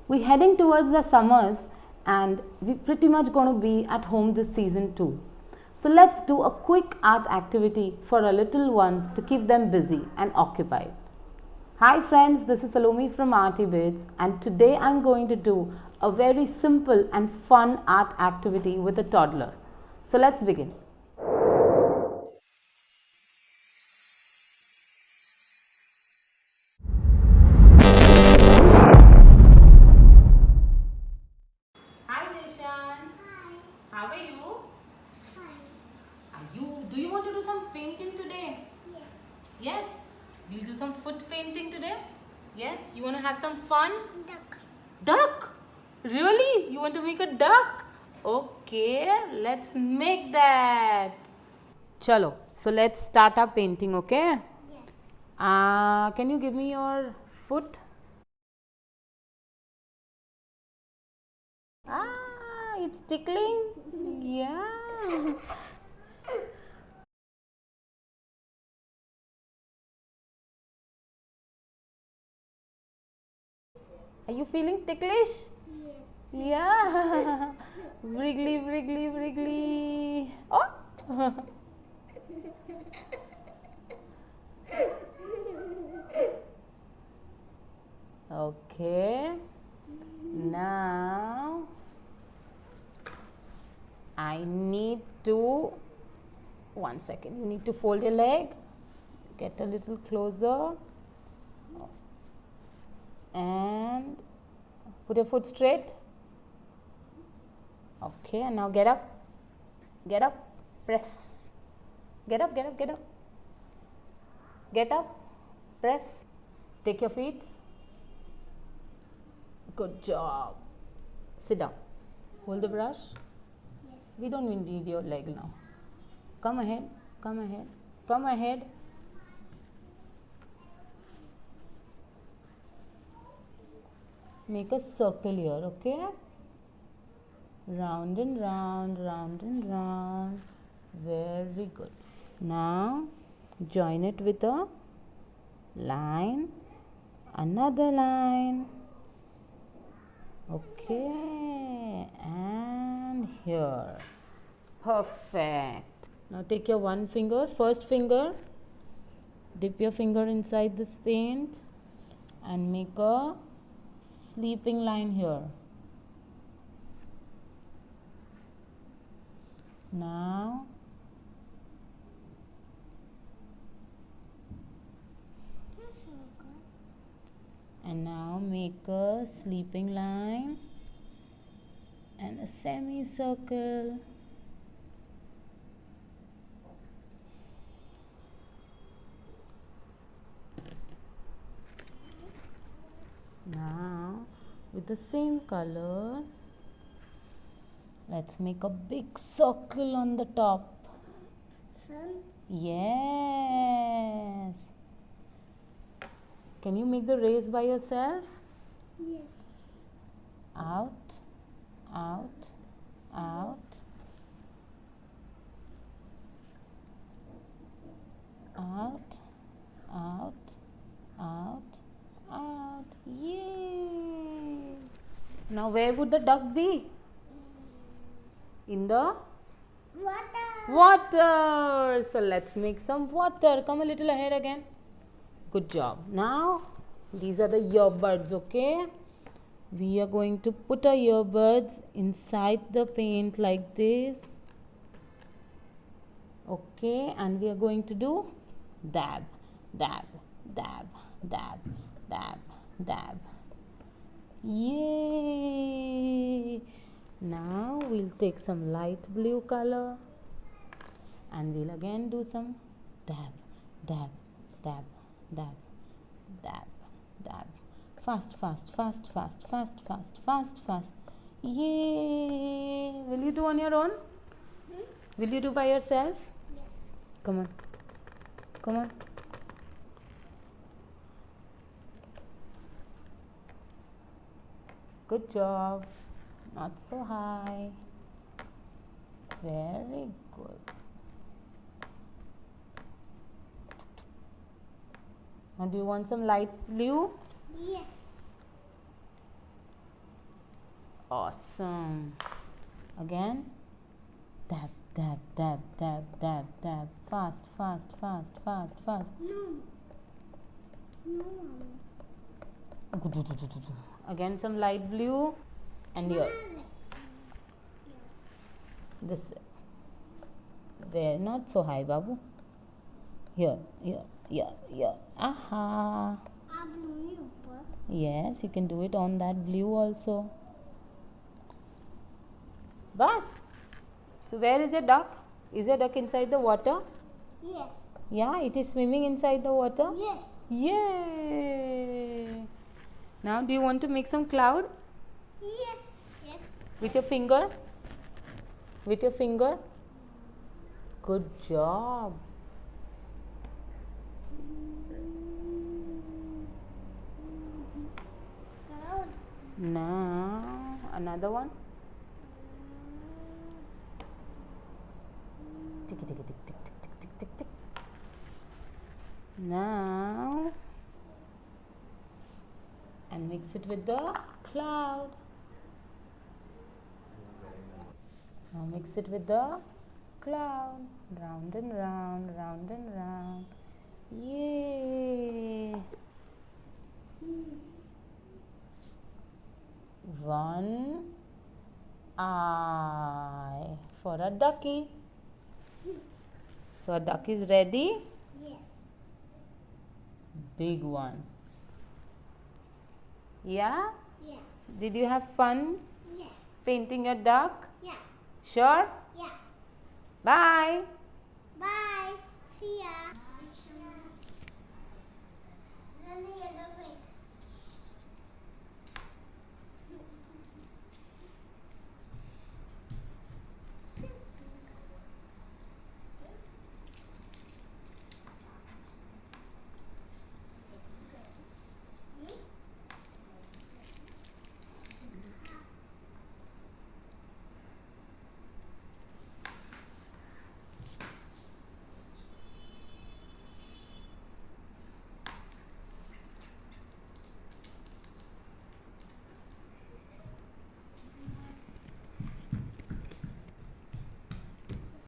We're heading towards the summers and we're pretty much going to be at home this season too. So let's do a quick art activity for our little ones to keep them busy and occupied. Hi friends, this is Salome from Arty Bits, and today I'm going to do a very simple and fun art activity with a toddler. So let's begin. Hi Jishan. Hi. How are you? Fine. Do you want to do some painting today? Yes. Yes. We'll do some foot painting today? Yes. You want to have some fun? Duck. Duck? Really? You want to make a duck? Okay, let's make that. Chalo. So let's start our painting, okay? Yes. Can you give me your foot? It's tickling. Yeah. Are you feeling ticklish? Yes. Yeah. Wriggly, wriggly, wriggly. Oh. Okay. Now I need to, one second, you need to fold your leg, get a little closer and put your foot straight. Okay, and now get up, press, get up, get up, press, take your feet, good job, sit down, hold the brush. Yes. We don't need your leg now. Come ahead, come ahead, come ahead. Make a circle here, okay? Round and round, round and round. Very good. Now join it with a line, another line. Okay, and here. Perfect. Now take your one finger, first finger, dip your finger inside this paint and make a sleeping line here. Now and now make a sleeping line and a semicircle. Now with the same color, let's make a big circle on the top. Sun. Yes. Can you make the rays by yourself? Yes. Out, out, out, out, out, out, out. Yay! Now where would the duck be? In the Water. water. So let's make some water. Come a little ahead again. Good job. Now these are the earbuds, okay? We are going to put our earbuds inside the paint like this. Okay, and we are going to do dab, dab, dab, dab, dab, dab. Yay! Now we'll take some light blue color and we'll again do some dab, dab, dab, dab, dab, dab. Fast, fast, fast, fast, fast, fast, fast, fast. Yay! Will you do on your own? Will you do by yourself? Yes. Come on. Come on. Good job. Not so high. Very good. Now do you want some light blue? Yes. Awesome. Again. Dab, dab, dab, dab, dab, dab. Fast, fast, fast, fast, fast. No. No. Again some light blue. And here. This. There, not so high, Babu. Here, here, here, here. Aha. Yes, you can do it on that blue also. Bas. So where is your duck? Is your duck inside the water? Yes. Yeah, it is swimming inside the water? Yes. Yay! Now do you want to make some cloud? Yes. Yes. With your finger? With your finger? Good job. Cloud. Now another one. Tick tick tick tick tick tick tick tick tick. Now and mix it with the cloud. Now mix it with the cloud. Round and round, round and round. Yay! One eye for a ducky. So a duck is ready. Yes. Big one. Yeah? Yeah. Did you have fun Yeah. painting your duck? Yeah. Sure? Yeah. Bye. Bye. See ya.